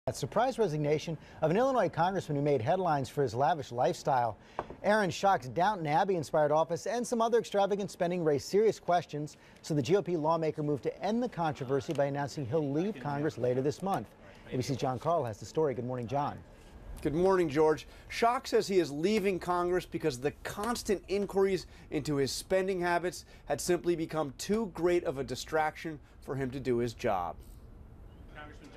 A surprise resignation of an Illinois congressman who made headlines for his lavish lifestyle. Aaron Schock's Downton Abbey inspired office and some other extravagant spending raised serious questions, so the GOP lawmaker moved to end the controversy by announcing he'll leave Congress later this month. ABC's Karl has the story. Good morning, John. Good morning, George. Schock says he is leaving Congress because the constant inquiries into his spending habits had simply become too great of a distraction for him to do his job.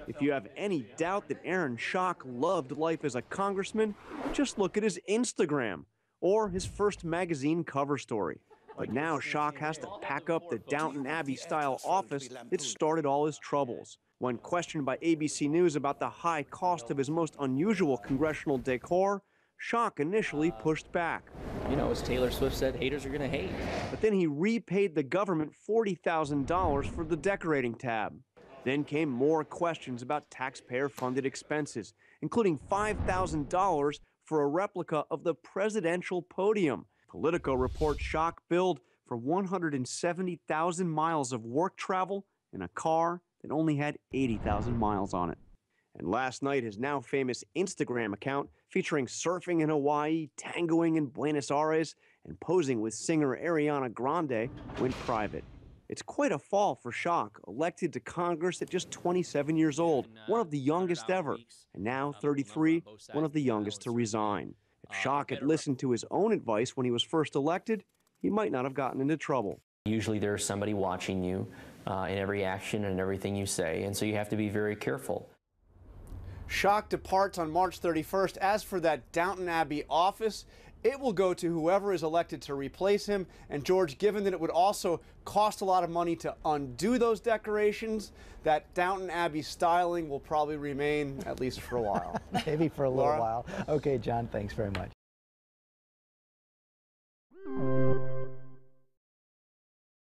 If you have any doubt that Aaron Schock loved life as a congressman, just look at his Instagram or his first magazine cover story. But now Schock has to pack up the Downton Abbey-style office that started all his troubles. When questioned by ABC News about the high cost of his most unusual congressional decor, Schock initially pushed back. You know, as Taylor Swift said, haters are going to hate. But then he repaid the government $40,000 for the decorating tab. Then came more questions about taxpayer-funded expenses, including $5,000 for a replica of the presidential podium. Politico reports Schock billed for 170,000 miles of work travel in a car that only had 80,000 miles on it. And last night, his now famous Instagram account, featuring surfing in Hawaii, tangoing in Buenos Aires, and posing with singer Ariana Grande, went private. It's quite a fall for Schock, elected to Congress at just 27 years old, one of the youngest ever, and now 33, one of the youngest to resign. If Schock had listened to his own advice when he was first elected, he might not have gotten into trouble. Usually there's somebody watching you in every action and everything you say, and so you have to be very careful. Schock departs on March 31st. As for that Downton Abbey office, it will go to whoever is elected to replace him. And George, given that it would also cost a lot of money to undo those decorations, that Downton Abbey styling will probably remain at least for a while. Maybe for a little while. Okay, John, thanks very much.